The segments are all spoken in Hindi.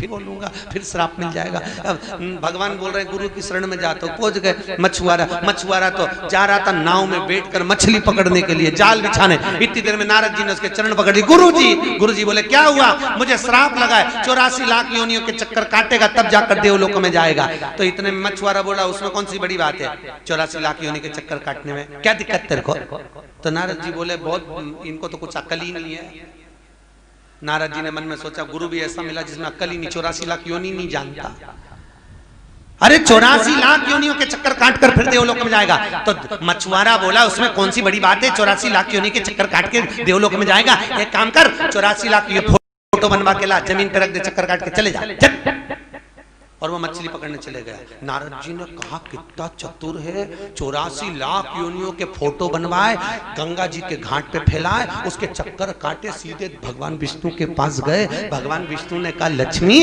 झूठी बोलूंगा फिर श्राप मिल जाएगा। अब भगवान बोल रहे हैं गुरु की शरण में जाते हो। पहुंच गए मछुआरा तो जा रहा था नाव में बैठकर मछली पकड़ने के लिए, जाल बिछाने। इतनी देर में नारद जी ने उसके चरण पकड़ लिए। गुरु जी बोले क्या हुआ? मुझे श्राप लगा है, 84 लाख योनियों के चक्कर काटेगा तब जाकर देवलोक में जाएगा। तो इतने में मछुआरा बोला उसमें कौन सी बड़ी बात है 84 लाख योनि के चक्कर काटने में, क्या दिक्कत तेरे को? तो नारद जी बोले बहुत इनको तो कुछ अकल ही नहीं है। नारद जी ने मन में सोचा गुरु भी ऐसा मिला जिसमें अकल ही नहीं, 84 लाख योनि नहीं जानता। अरे 84 लाख योनियों के चक्कर काट कर फिर देवलोक में जाएगा। तो मछुआरा बोला उसमें कौन सी बड़ी बात है, 84 लाख योनि के चक्कर काट के देवलोक में जाएगा। एक काम कर 84 लाख फोटो बनवा के ला, जमीन पे रख दे, चक्कर काट के चले जा। और वो मछली पकड़ने चले गया। नारद जी ने कहा कितना चतुर है, 84 लाख योनियों के फोटो बनवाए, गंगा जी के घाट पे फैलाए, उसके चक्कर काटे, सीधे भगवान विष्णु के पास गए। भगवान विष्णु ने कहा लक्ष्मी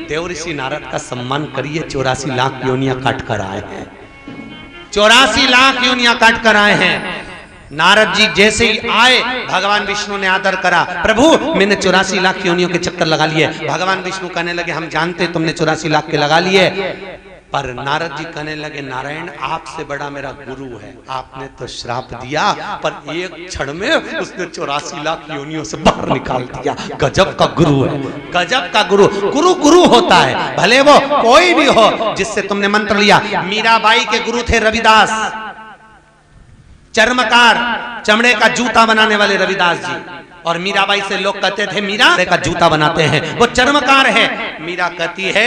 देव ऋषि नारद का सम्मान करिए, 84 लाख योनियां काट कर आए हैं, 84 लाख योनियां काट कर आए हैं। नारद जी जैसे ही आए भगवान विष्णु ने आदर करा, प्रभु मैंने 84 लाख योनियों के चक्कर लगा लिए। भगवान विष्णु कहने लगे हम जानते तुमने 84 लाख के लगा लिए। पर नारद जी कहने लगे नारायण आपसे बड़ा मेरा गुरु है, आपने तो श्राप दिया पर एक क्षण में उसने 84 लाख योनियों से बाहर निकाल दिया। गजब का गुरु है, गजब का गुरु। गुरु होता है, भले वो कोई भी हो जिससे तुमने मंत्र लिया। मीराबाई के गुरु थे रविदास, चर्मकार, चमड़े का जूता बनाने वाले रविदास जी। और मीराबाई से लोग कहते थे मीरा का जूता बनाते हैं, वो चर्मकार है। मीरा कहती है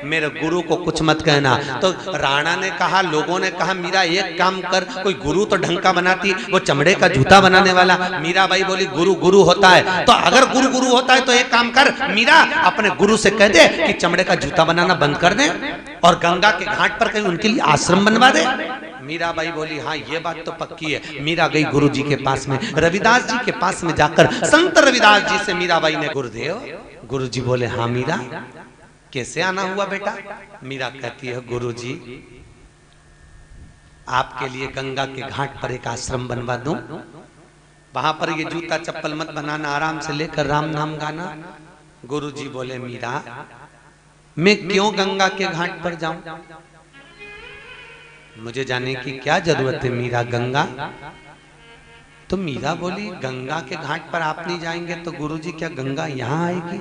मेरे गुरु को कुछ मत कहना। तो राणा ने कहा, लोगों ने कहा मीरा एक काम कर, कोई गुरु तो ढंग का बनाती, वो चमड़े का जूता बनाने वाला। मीराबाई बोली गुरु होता है तो अगर गुरु होता है तो एक काम कर मीरा अपने गुरु से कह दे कि चमड़े का जूता बनाना बंद कर दे और गंगा के घाट पर कहीं उनके लिए आश्रम बनवा दे। मीराबाई बोली हाँ ये बात तो पक्की है। मीरा गई गुरु जी के पास में, रविदास जी के पास में जाकर संत रविदास जी से मीराबाई ने गुरुदेव, गुरु जी बोले हाँ मीरा कैसे आना हुआ बेटा? मीरा कहती है गुरु जी आपके लिए गंगा के घाट पर एक आश्रम बनवा दूं, वहां पर ये जूता चप्पल मत बनाना, आराम से लेकर राम नाम गाना। गुरु जी बोले मीरा मैं क्यों गंगा के घाट पर जाऊं, मुझे जाने की क्या जरूरत है मीरा गंगा? तो मीरा बोली गंगा के घाट पर आप नहीं जाएंगे तो गुरुजी क्या गंगा यहाँ आएगी?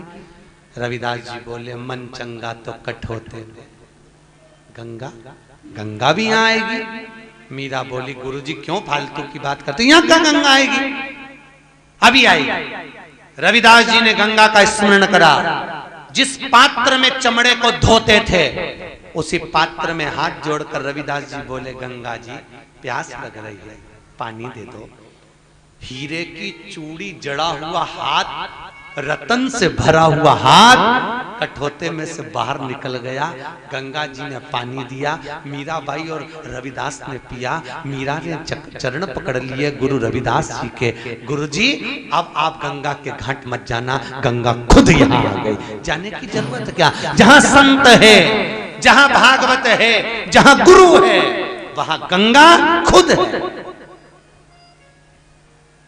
रविदास जी बोले मन चंगा तो कट होते, गंगा गंगा भी यहाँ आएगी? मीरा बोली गुरुजी क्यों फालतू की बात करते, यहाँ क्या गंगा आएगी, अभी आएगी। रविदास जी ने गंगा का स्मरण करा। जिस पात्र में चमड़े को धोते थे उसी पात्र में हाथ जोड़कर रविदास जी बोले गंगा जी प्यास लग रही है, पानी दे दो। हीरे की चूड़ी जड़ा हुआ हाथ, रतन से भरा हुआ हाथ कठोते में से बाहर निकल गया। गंगा जी ने पानी दिया, मीराबाई और रविदास ने पिया। मीरा ने चरण पकड़ लिए गुरु रविदास जी के। गुरु जी अब आप गंगा के घाट मत जाना, गंगा खुद यहाँ आ गई। जाने की जरूरत क्या, जहाँ संत है, जहाँ भागवत है, जहाँ गुरु है, वहां गंगा खुद है,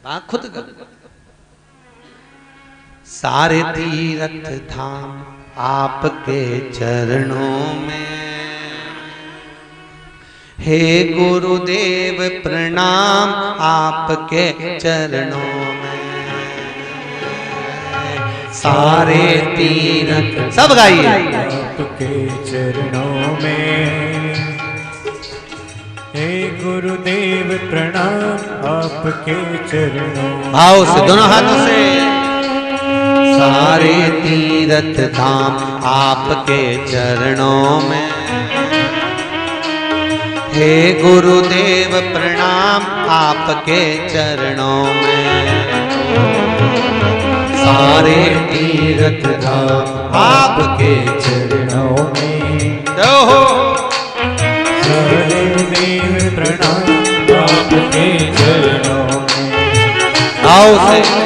वहां खुद गंगा। सारे तीर्थ धाम आपके चरणों में, हे गुरुदेव प्रणाम आपके चरणों में। सारे तीर्थ सब गाइए आपके चरणों में, हे गुरुदेव प्रणाम आपके चरणों में। आओ से दोनों हाथों से। सारे तीर्थ धाम आपके चरणों में, हे गुरुदेव प्रणाम आपके चरणों में। सारे तीर्थ धाम आपके चरणों में, सारे देव प्रणाम आपके चरणों में। आओ से।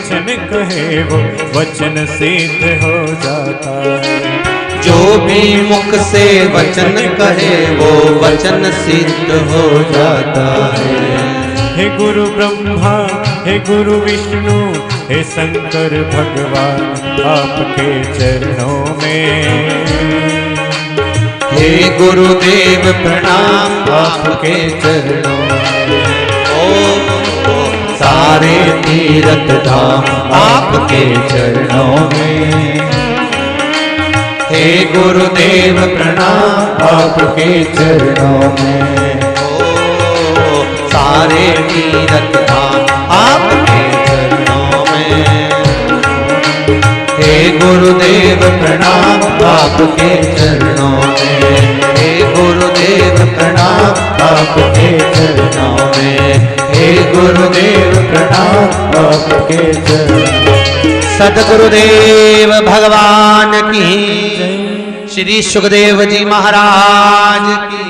वचन कहे वो वचन सिद्ध हो जाता है। जो भी मुख से वचन कहे वो वचन सिद्ध हो जाता है। हे गुरु ब्रह्मा हे गुरु विष्णु हे शंकर भगवान आपके चरणों में। हे गुरुदेव प्रणाम आपके चरणों में। ओ सारे तीर्थ धाम आपके चरणों में। हे गुरुदेव प्रणाम आपके चरणों में। ओ सारे तीर्थ धाम आपके चरणों में। हे गुरुदेव प्रणाम आपके चरणों में। हे गुरुदेव प्रणाम आपके चरणों में। हे गुरुदेव प्रणाम आपके चरणों में। सद्गुरुदेव भगवान की, श्री सुखदेव जी महाराज की।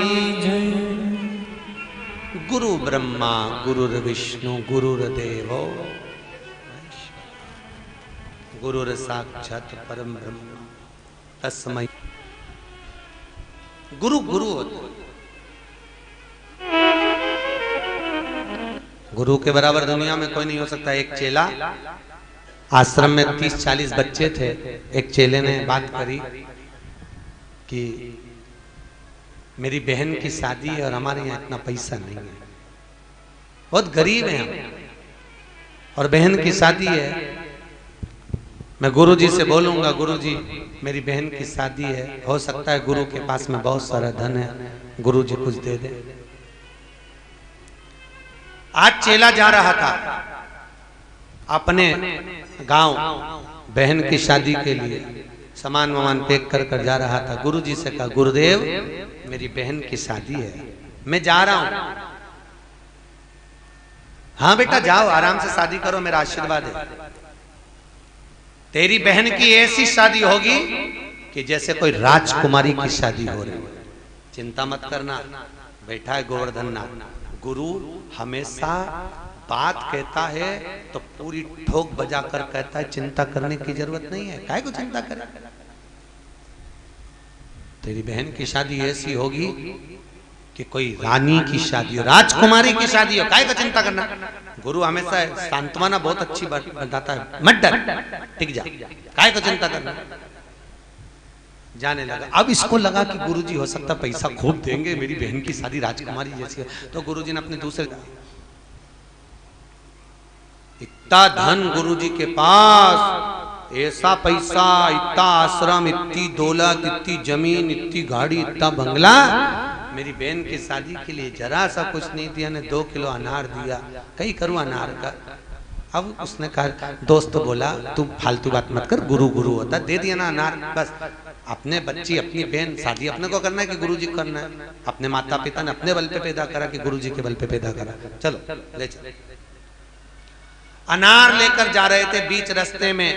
गुरु ब्रह्मा गुरुर्विष्णु गुरुर्देवो गुरुर साक्षात परम ब्रह्म तस्मै। गुरु गुरु होता है। गुरु के बराबर दुनिया में कोई नहीं हो सकता। एक चेला, आश्रम में 30-40 बच्चे थे। एक चेले ने बात करी कि मेरी बहन की शादी है और हमारे यहाँ इतना पैसा नहीं है, बहुत गरीब हैं हम, और बहन की शादी है। मैं गुरुजी से बोलूंगा, गुरुजी मेरी बहन की शादी है, हो सकता है गुरु के पास में बहुत सारा धन है, गुरुजी कुछ दे दे। आज चेला जा रहा था अपने गांव बहन की शादी के लिए, सामान वामान पैक कर कर जा रहा था। गुरुजी से कहा, गुरुदेव मेरी बहन की शादी है, मैं जा रहा हूं। हाँ बेटा जाओ, आराम से शादी करो, मेरा आशीर्वाद है। तेरी बहन की ऐसी शादी होगी कि जैसे कोई राजकुमारी की शादी हो रही है। चिंता मत करना, बैठा है गोवर्धन नाथ। गुरु हमेशा बात कहता है तो पूरी ठोक बजा कर कहता है, चिंता करने की जरूरत नहीं है, काहे को चिंता करे। तेरी बहन की शादी ऐसी होगी कि कोई रानी की शादी हो, राजकुमारी की शादी हो, काहे को चिंता करना। गुरु हमेशा सांत्वना बहुत अच्छी बताता है, मत डर, टिक जा, काहे को चिंता करना। जाने लगा। अब इसको लगा कि गुरुजी हो सकता पैसा खूब देंगे, मेरी बहन की शादी राजकुमारी जैसी है। तो गुरुजी ने अपने दूसरे, इतना धन गुरुजी के पास, ऐसा पैसा, इतना आश्रम, इतनी दौलत, इतनी जमीन, इतनी गाड़ी, इतना बंगला, मेरी बहन की शादी के लिए जरा सा कुछ नहीं दिया, ने 2 किलो अनार दिया, कहीं करूँ अनार का। अब उसने कहा, दोस्त तो बोला तू फालतू बात मत कर, गुरु गुरु होता, दे दिया ना अनार, बस। अपने बच्ची अपनी बहन, शादी अपने को करना है कि गुरुजी को करना है। अपने माता पिता ने अपने बल पे पैदा करा कि गुरुजी के बल पे पैदा करा, चलो ले चलो। अनार लेकर जा रहे थे, बीच रास्ते में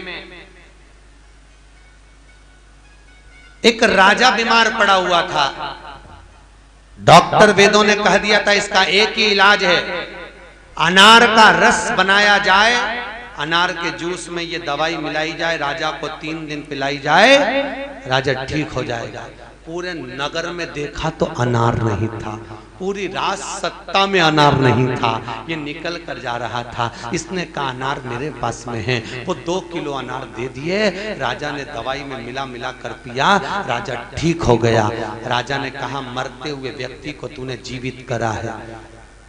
एक राजा बीमार पड़ा हुआ था। डॉक्टर वेदों ने कह दिया था इसका एक ही इलाज है, अनार का रस बनाया जाए, अनार के जूस में ये दवाई मिलाई जाए, राजा को 3 दिन पिलाई जाए, राजा ठीक हो जाएगा। पूरे नगर में देखा तो अनार नहीं था, पूरी रात सत्ता में अनार नहीं था। ये निकल कर जा रहा था, इसने कहा अनार मेरे पास में है। वो 2 किलो अनार दे दिए, राजा ने दवाई में मिला मिला कर पिया, राजा ठीक हो गया। राजा ने कहा मरते हुए व्यक्ति को तूने जीवित करा है,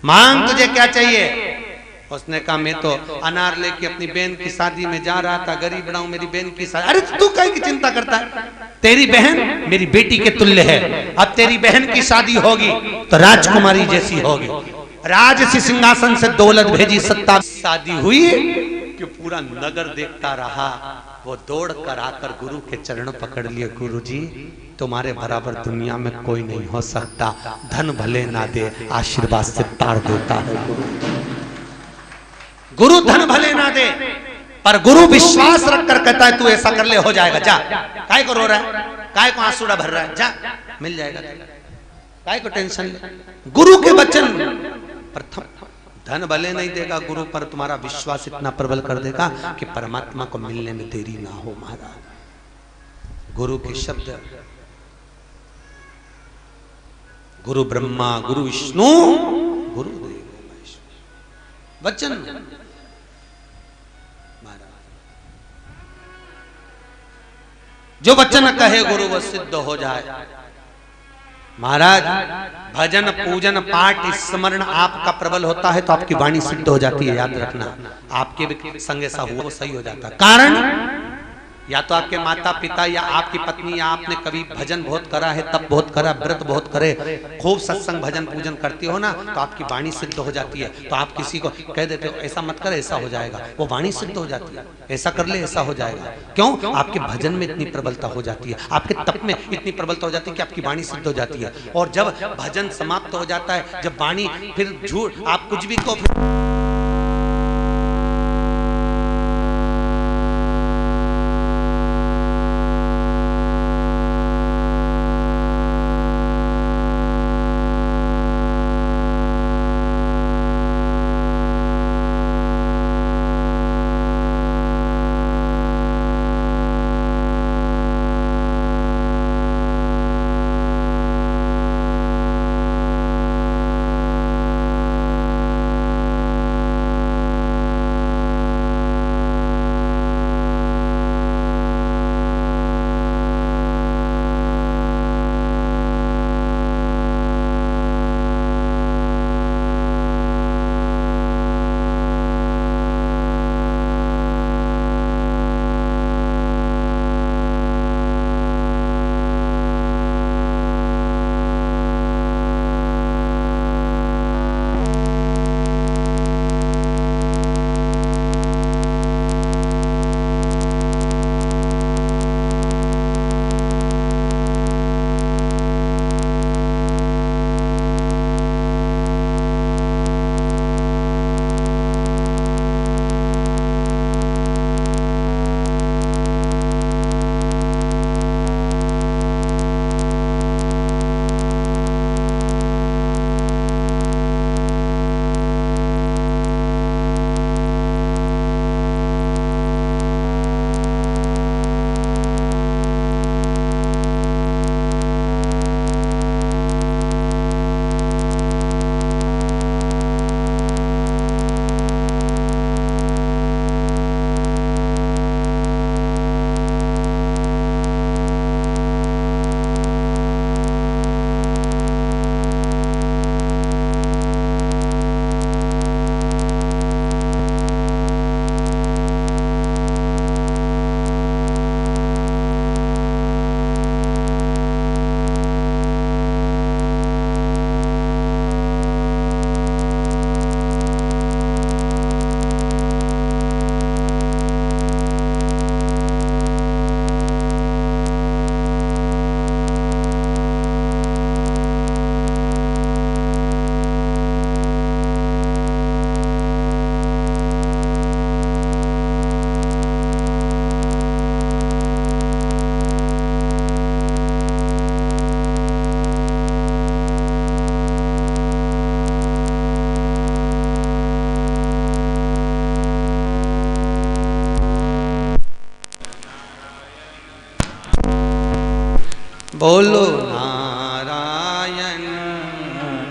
मांग तुझे क्या चाहिए। उसने कहा मैं तो अनार लेके अपनी बहन की शादी में जा रहा था, गरीब रहा हूं, मेरी बहन की शादी। अरे तू काहे की चिंता करता है, तेरी बहन मेरी बेटी के तुल्य है। अब तेरी बहन की शादी होगी तो राजकुमारी जैसी होगी, राजसी सिंहासन से दौलत भेजी, सत्ता। शादी हुई कि पूरा नगर देखता रहा। वो दौड़ कर आकर गुरु के चरण पकड़ लिए, गुरुजी तुम्हारे बराबर दुनिया में कोई नहीं हो सकता, धन भले ना दे आशीर्वाद से तार देता है। गुरु धन भले ना दे पर गुरु विश्वास रखकर कहता है तू ऐसा कर ले, हो जाएगा, जा। काय को रो रहा है, काय को आंसुड़ा भर रहा है, जा मिल जाएगा, काय को टेंशन ले। गुरु के वचन प्रथम धन भले नहीं देगा गुरु, पर तुम्हारा विश्वास इतना प्रबल कर देगा कि परमात्मा को मिलने में देरी ना हो। महाराज गुरु के शब्द, गुरु ब्रह्मा गुरु विष्णु गुरुदेव महेश्वर, वचन जो वचन कहे गुरु वो सिद्ध हो जाए। महाराज भजन पूजन पाठ स्मरण आपका प्रबल होता है तो आपकी वाणी सिद्ध हो जाती है। याद रखना, आपके भी संग ऐसा हुआ वो सही हो जाता है। कारण या तो आपके माता पिता या आपकी पत्नी या आपने कभी भजन बहुत करा है, तब बहुत करा, व्रत बहुत करे, खूब सत्संग भजन पूजन करती हो ना, तो आपकी वाणी सिद्ध हो जाती है। तो आप किसी को कह देते हो ऐसा मत कर ऐसा हो जाएगा, वो वाणी सिद्ध हो जाती है। ऐसा कर ले ऐसा हो जाएगा। क्यों? आपके भजन में इतनी प्रबलता हो जाती है, आपके तप में इतनी प्रबलता हो जाती है कि आपकी वाणी सिद्ध हो जाती है। और जब भजन समाप्त हो जाता है, जब वाणी फिर झूठ आप कुछ भी को बोलो नारायण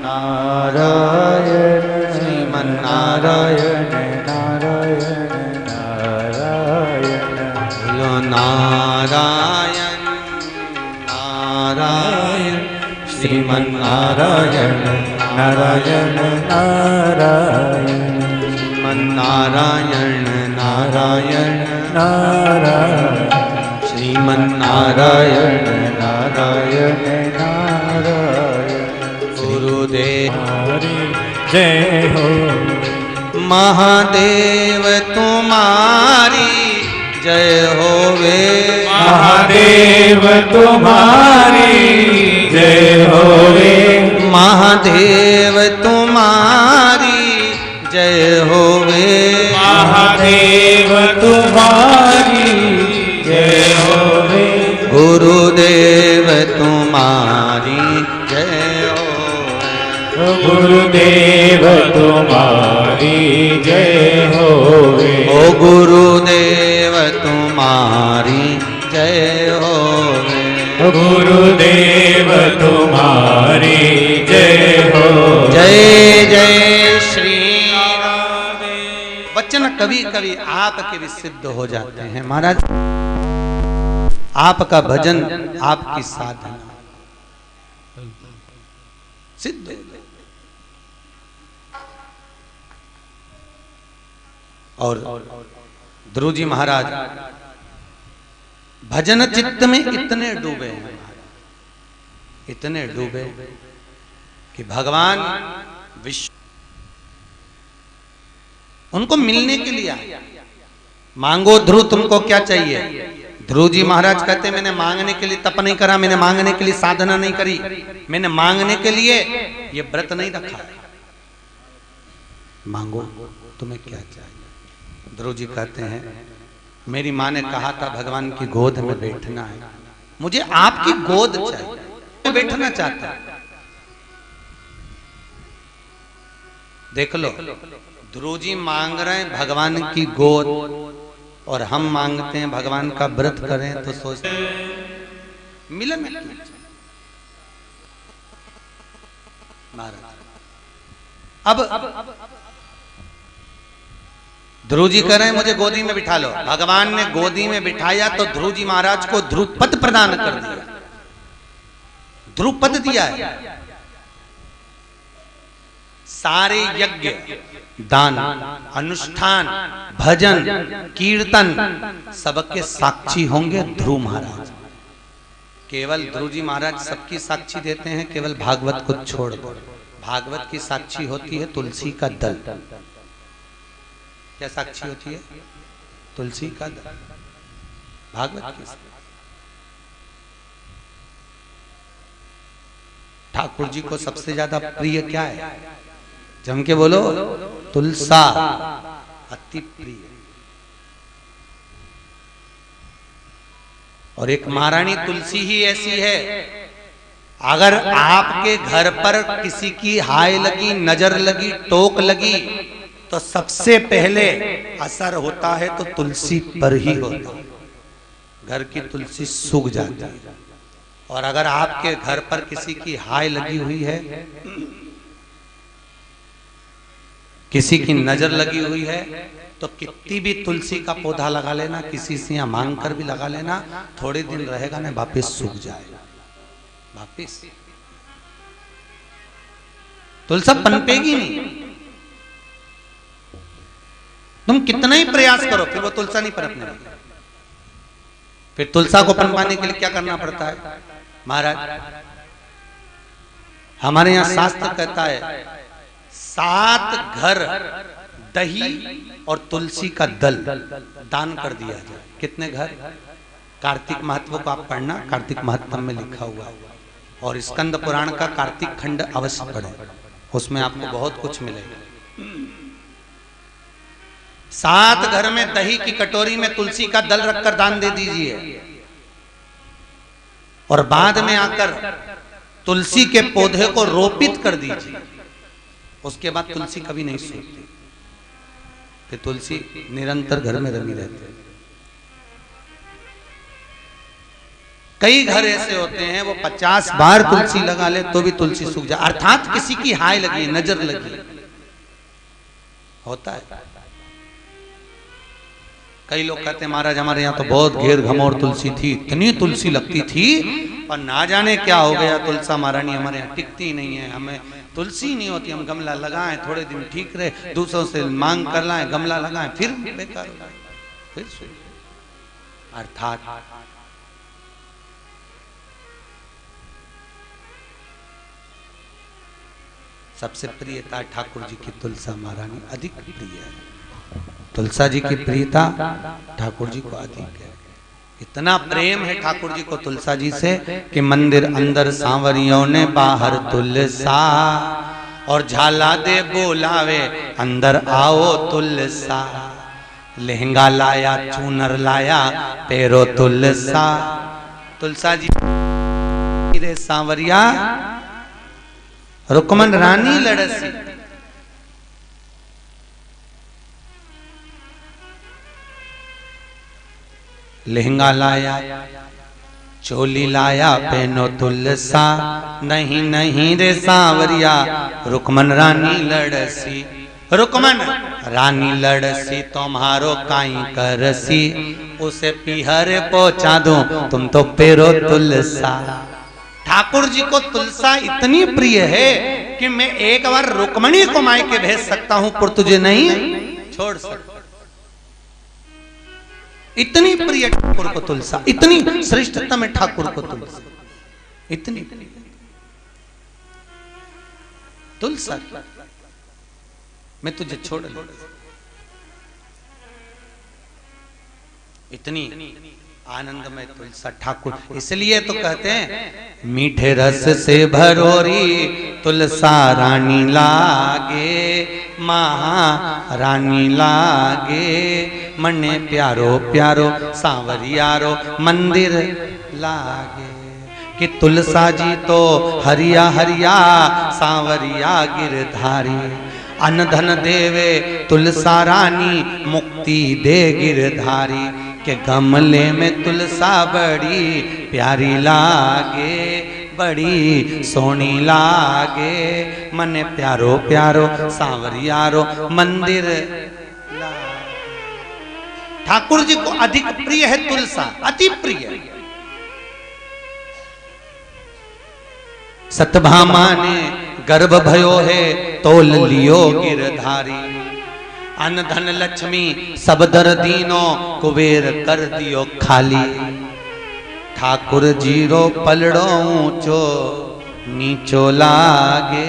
नारायण श्रीमन नारायण नारायण नारायण बोलो नारायण नारायण श्रीमन नारायण नारायण नारायण श्रीमन नारायण नारायण नारायण श्रीमन नारायण नारायण नारायण गुरुदेव जय हो महादेव तुम्हारी जय होवे महादेव तुम्हारी जय होवे महादेव तुम्हारी जय होवे महादेव तुम्हारी जय होवे गुरुदेव तुम्हारी जय होवे गुरुदेव तुम्हारी तुम्हारी जय होवे। ओ गुरुदेव तुम्हारी जय होवे। गुरुदेव तुम्हारी जय हो। जय जय श्री राम। वचन कभी कभी आपके भी सिद्ध हो जाते हैं महाराज। आपका भजन आपकी साधना सिद्ध हो जाए। और ध्रुव जी महाराज भजन चित्त में इतने डूबे हैं, इतने डूबे कि भगवान विश्व उनको मिलने के लिए आए। मांगो ध्रुव तुमको क्या चाहिए। ध्रुव जी महाराज कहते मैंने मांगने के लिए तप नहीं करा, मैंने मांगने के लिए साधना नहीं करी, मैंने मांगने के लिए ये व्रत नहीं रखा। मांगो तुम्हें क्या चाहिए। ध्रुव जी कहते हैं मेरी माँ ने कहा था भगवान की गोद में बैठना है, मुझे आपकी गोद चाहिए, मैं बैठना चाहता हूं। देख लो ध्रुव जी मांग रहे हैं भगवान की गोद और हम मांगते हैं भगवान का व्रत करें। तो सोचते मिलन अब ध्रुव जी कह रहे हैं मुझे गोदी में बिठा लो। भगवान ने गोदी में बिठाया तो ध्रुव जी महाराज को ध्रुव पद प्रदान कर दिया, ध्रुव पद दिया है। सारे यज्ञ दान अनुष्ठान भजन कीर्तन सबके साक्षी होंगे ध्रुव महाराज। केवल ध्रुव जी महाराज सबकी साक्षी देते हैं, केवल भागवत को छोड़ दो। भागवत की साक्षी होती है तुलसी का दल। क्या साक्षी होती है? तुलसी का दल। भागवत की ठाकुर जी को सबसे ज्यादा प्रिय क्या है? जम के बोलो तुलसा अति प्रिय। और एक महारानी तुलसी ही ऐसी है, अगर आपके घर पर किसी की हाय लगी, नजर लगी, टोक लगी तो सबसे पहले असर होता है तो तुलसी पर ही होता है। घर की तुलसी सूख जाती है। और अगर आपके घर पर किसी की हाय लगी हुई है, किसी की नजर लगी हुई है, तो कितनी भी तुलसी का पौधा लगा लेना, किसी से यहाँ मांग कर भी लगा लेना, थोड़े दिन रहेगा ना वापिस सूख जाएगा। वापिस तुलसा पनपेगी नहीं। तुम कितना ही प्रयास करो फिर वो तुलसा नहीं पनपने लगी। फिर तुलसा को पनपाने के लिए क्या करना पड़ता है महाराज? हमारे यहाँ शास्त्र कहता है 7 घर दही और तुलसी का दल दान कर दिया जाए। कितने घर? कार्तिक महत्व को आप पढ़ना, कार्तिक महत्व में लिखा हुआ है। और स्कंद पुराण का कार्तिक खंड अवश्य पढ़ें, उसमें आपको बहुत कुछ मिलेगा। 7 घर में दही की कटोरी में तुलसी का दल रखकर दान दे दीजिए। और बाद में आकर तुलसी के पौधे को रोपित कर दीजिए। उसके बाद तुलसी कभी नहीं सूखती, फिर तुलसी निरंतर घर में रमी रहती है। कई घर ऐसे होते हैं वो 50 बार तुलसी लगा ले तो भी तुलसी सूख जाए। अर्थात किसी की हाय लगी, नजर लगी, होता है। कई लोग कहते हैं महाराज हमारे यहाँ तो बहुत घेर घमौर तुलसी थी, इतनी तुलसी लगती थी और ना जाने क्या हो गया, तुलसा महारानी हमारे यहाँ टिकती नहीं है, हमें तुलसी नहीं होती, हम गमला लगाएं थोड़े दिन ठीक रहे, दूसरों से मांग कर लाएं, गमला लगाएं, फिर बेकार हो जाए, फिर अर्थात सबसे प्रियता ठाकुर जी की तुलसा महारानी अधिक प्रिय है। तुलसा जी की प्रियता ठाकुर जी को अधिक है। इतना प्रेम है ठाकुर जी को तुलसा जी से कि मंदिर अंदर सांवरियों ने बाहर तुलसा, और झाला दे बोलावे अंदर आओ तुलसा। लहंगा लाया चूनर लाया पैरो तुलसा। तुलसा जी रे सांवरिया रुकमन रानी लड़सी, लहंगा लाया, चोली लाया, पहनो तुलसा, नहीं नहीं रे सांवरिया, रुकमन रानी लड़सी, रुकमन रानी लड़सी, तुम्हारो काई करसी, उसे पीहर पहुंचा दूं, तुम तो पेरो तुलसा। ठाकुर जी को तुलसा इतनी प्रिय है कि मैं एक बार रुक्मणी को मायके भेज सकता हूं, पर तुझे नहीं छोड़ सकता। इतनी प्रिय ठाकुर को तुलसा, इतनी श्रेष्ठता में ठाकुर को तुलसा, इतनी तुलसा, मैं तुझे छोड़ लूं, इतनी आनंदमय तुलसा ठाकुर। इसलिए तो कहते हैं मीठे रस से भरोरी तुलसा रानी लागे, महारानी लागे, मने प्यारो प्यारो सांवरियारो मंदिर लागे। कि तुलसा जी तो हरिया हरिया सांवरिया गिरधारी, अन्न धन देवे तुलसा रानी, मुक्ति दे गिरधारी। के गमले में तुलसा बड़ी प्यारी लागे, बड़ी सोनी लागे, मने प्यारो प्यारो सांवरियारो मंदिर लागे। ठाकुर जी को अधिक प्रिय है तुलसा, अति प्रिय। सतभामा ने गर्भ भयो है, तोल लियो गिरधारी, अन्न धन लक्ष्मी सब दर दीनो, कुबेर कर दियो खाली। ठाकुर जीरो पलड़ो ऊंचो नीचो लागे।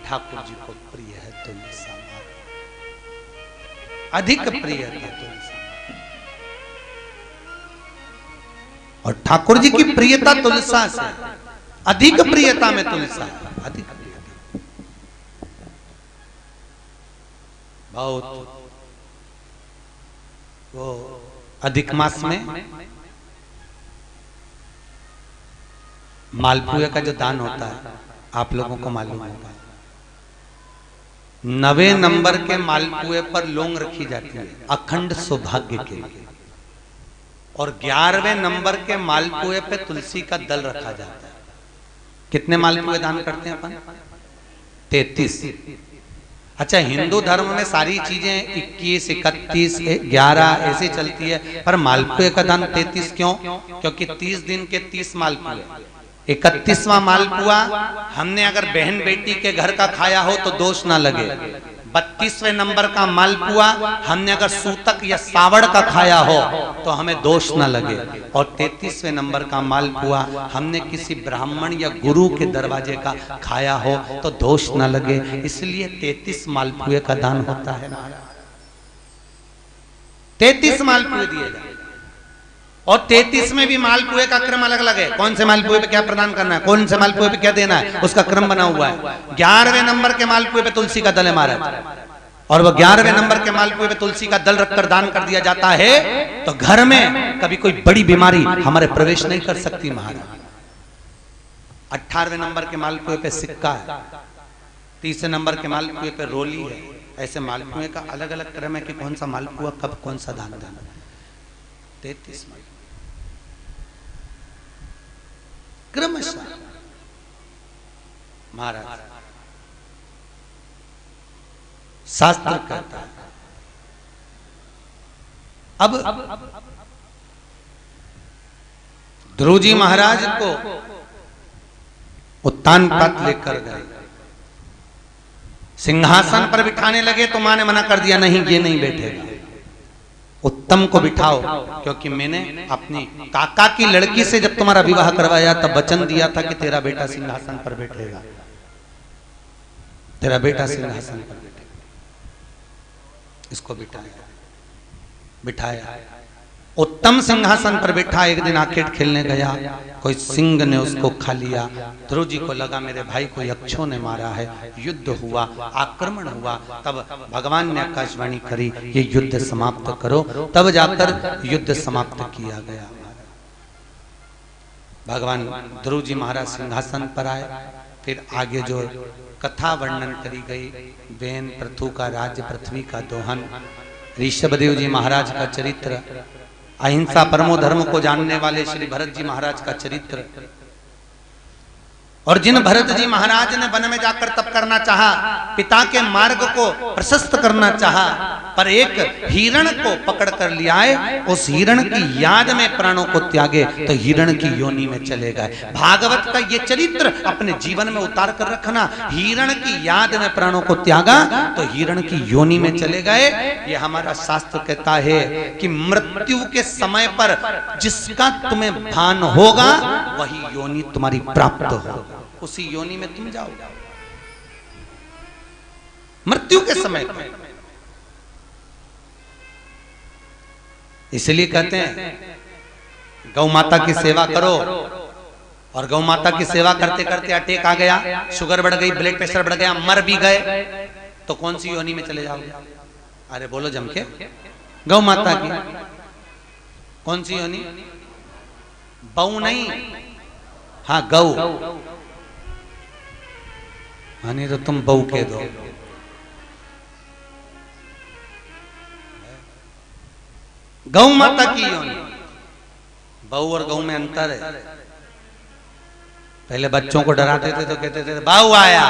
ठाकुर जी को प्रिय है तुलसा, अधिक प्रिय है तुलसा। और ठाकुर जी की प्रियता तुलसा से, अधिक प्रियता में तुलसा, अधिक बहुत। वो अधिक मास में मालपुए का जो दान होता है, आप लोगों को मालूम होगा, 9वें नंबर के मालपुए पर लौंग रखी जाती है अखंड सौभाग्य के लिए, और 11वें नंबर के मालपुए पे तुलसी का दल रखा जाता है। कितने मालपुए दान करते हैं अपन? 33। अच्छा, हिंदू धर्म में सारी चीजें 21, 31, 11 ऐसे चलती है, पर मालपुए का दान 33 क्यों? क्योंकि 30 दिन के 30 मालपुए, 31वां मालपुआ हमने अगर बहन बेटी के घर का खाया हो तो दोष ना लगे। 32वें नंबर का मालपुआ हमने अगर सूतक या सावड़ का खाया हो तो हमें दोष ना लगे। और 33वें नंबर का मालपुआ हमने किसी ब्राह्मण या गुरु के दरवाजे का खाया हो तो दोष ना लगे। इसलिए 33 मालपुए का दान होता है। 33 मालपुए दिए जाए, और 33 में भी मालपुए का क्रम अलग अलग है। कौन से मालपुए पे क्या प्रदान करना है, कौन से मालपुए पे क्या देना है, उसका क्रम बना हुआ है। 11वें नंबर के मालपुए पे तुलसी का दल है महाराज, और वह 11वें नंबर के मालपुए पे तुलसी का दल रखकर दान कर दिया जाता है तो घर में कभी कोई बड़ी बीमारी हमारे प्रवेश नहीं कर सकती महाराज। 18वें नंबर के मालपुए पे सिक्का है, 30वें नंबर के मालपुए पे रोली है। ऐसे मालपुए का अलग अलग क्रम है कि कौन सा मालपुआ कब कौन सा दान देना। 33 क्रमशः महाराज शास्त्र कहता है। अब ध्रुव जी महाराज को उत्तान पात लेकर गए, सिंहासन पर बिठाने लगे तो मां ने मना कर दिया, नहीं ये नहीं बैठेगा, उत्तम को बिठाओ, क्योंकि मैंने अपनी काका की लड़की से जब तुम्हारा विवाह करवाया तब वचन दिया था कि तेरा बेटा सिंहासन पर बैठेगा, तेरा बेटा सिंहासन पर बैठेगा। इसको बिठाया, उत्तम सिंहासन पर बैठा। एक दिन आखेट खेलने गया, कोई सिंह ने उसको खा लिया। ध्रुव जी को लगा मेरे भाई को यक्षों ने मारा है, युद्ध हुआ, आक्रमण हुआ। तब भगवान ने आकाशवाणी करी, ये युद्ध समाप्त करो। तब जाकर युद्ध समाप्त किया गया। भगवान ध्रुव जी महाराज सिंहासन पर आए। फिर आगे जो कथा वर्णन करी गई, वेन पृथु का राज्य, पृथ्वी का दोहन, ऋषभदेव जी महाराज का चरित्र, अहिंसा परमो धर्म को जानने वाले श्री भरत जी महाराज का चरित्र। और जिन भरत जी महाराज ने वन में जाकर तप करना चाहा, पिता के मार्ग को प्रशस्त करना चाहा, पर एक हिरण को पकड़ कर ले आए, उस हिरण की याद में प्राणों को त्यागे तो हिरण की योनि में चले गए। भागवत का ये चरित्र अपने जीवन में उतार कर रखना। हिरण की याद में प्राणों को त्यागा तो हिरण की योनि में चले गए। ये हमारा शास्त्र कहता है कि मृत्यु के समय पर जिसका तुम्हें भान होगा वही योनि तुम्हारी प्राप्त होगा, उसी योनि में तुम जाओ मृत्यु के समय पर। इसलिए कहते हैं गौ माता की सेवा करो, और गौ माता की सेवा करते करते अटैक आ गया, शुगर बढ़ गई, ब्लड प्रेशर बढ़ गया, मर भी गए, तो कौन सी योनि में चले जाओगे? अरे बोलो जम के, गौ माता की कौन सी योनि? बहू नहीं, हाँ गौ, नहीं तो तुम बहू के दो। गौ माता की योनि। बहू और गौ में अंतर है। पहले बच्चों को डराते थे तो कहते थे बहू आया।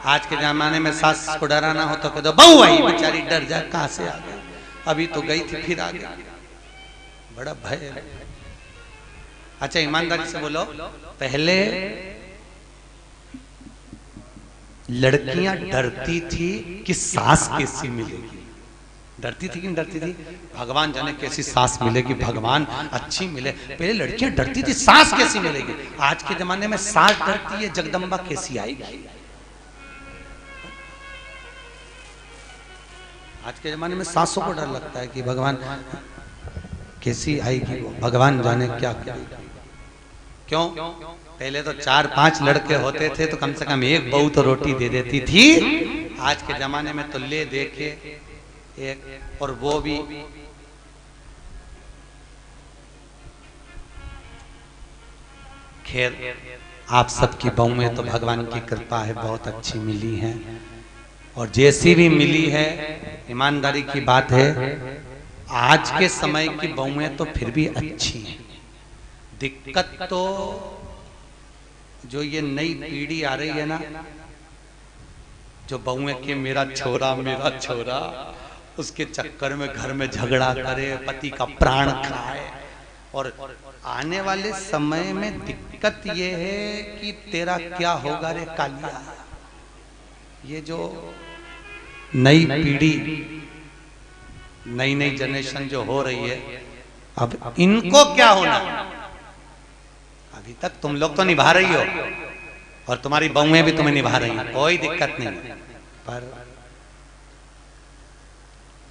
आज के जमाने में सास को डराना हो तो कह दो बहू आई, बेचारी डर जाए, कहां से आ गई, अभी तो गई थी फिर आ गई, बड़ा भय। अच्छा ईमानदारी से बोलो, पहले लड़कियां डरती थी कि सास कैसी मिलेगी, डरती थी कि नहीं डरती थी? भगवान जाने कैसी सास मिलेगी, भगवान अच्छी मिले। पहले लड़कियां डरती थी सास कैसी मिलेगी। आज के जमाने में सास डरती है जगदम्बा कैसी आएगी। आज के जमाने में सासों को डर लगता है कि भगवान कैसी आएगी, वो भगवान जाने क्या करेगी। क्यों? पहले तो 4-5 लड़के होते थे तो कम से कम एक बहू तो रोटी दे देती थी। आज के जमाने में तो ले देखे एक, और वो भी खैर आप सबकी बहुएं तो भगवान की कृपा है बहुत अच्छी मिली हैं, और जैसी भी मिली है ईमानदारी की बात है आज के समय की बहुएं तो फिर भी अच्छी हैं। दिक्कत तो जो ये नई पीढ़ी आ रही है ना, जो बहुएं के मेरा छोरा उसके चक्कर में घर में झगड़ा करे, पति का प्राण खाए। और आने वाले समय में दिक्कत ये है कि तेरा क्या होगा रे कालिया। ये जो नई पीढ़ी, नई जनरेशन जो हो रही है, अब इनको क्या होना? अभी तक तुम लोग तो निभा रही हो और तुम्हारी बहुएं भी तुम्हें निभा रही हैं, कोई दिक्कत नहीं, पर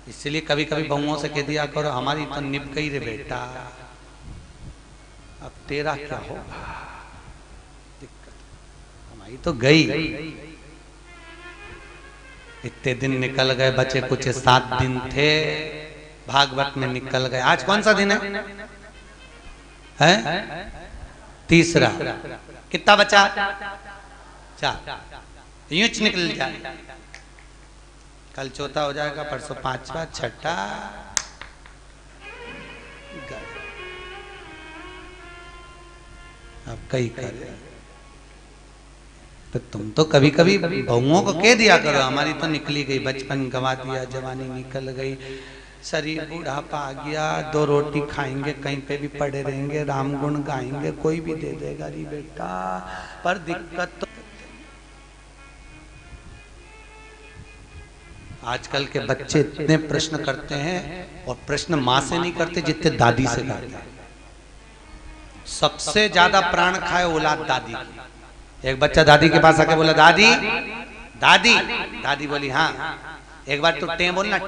इसलिए कभी कभी बहुओं से कह दिया करो हमारी तो निभ गई रे बेटा, अब तेरा क्या होगा। दिक्कत हमारी तो गई, इतने दिन निकल गए, बचे कुछ 7 दिन थे, भागवत में निकल गए। आज कौन सा दिन है? तीसरा। कितना बचा? 4। यूं निकल जाए, कल चौथा हो जाएगा, परसों 5वां, 6ठा। अब कई करे तो तुम तो कभी कभी बहुओं को कह दिया करो हमारी तो निकली गई, बचपन गंवा दिया, जवानी निकल गई, शरीर बुढ़ापा आ गया, 2 रोटी खाएंगे, कहीं पे भी पड़े रहेंगे, राम गुण गाएंगे, कोई भी दे देगा री बेटा। पर दिक्कत तो आजकल के बच्चे इतने प्रश्न करते हैं, और प्रश्न माँ से नहीं करते जितने दादी से करते हैं। सबसे ज्यादा प्राण खाए औलाद दादी की। एक बच्चा दादी के पास आके बोला दादी दादी, दादी बोली हाँ। एक बार तो टें बोलना।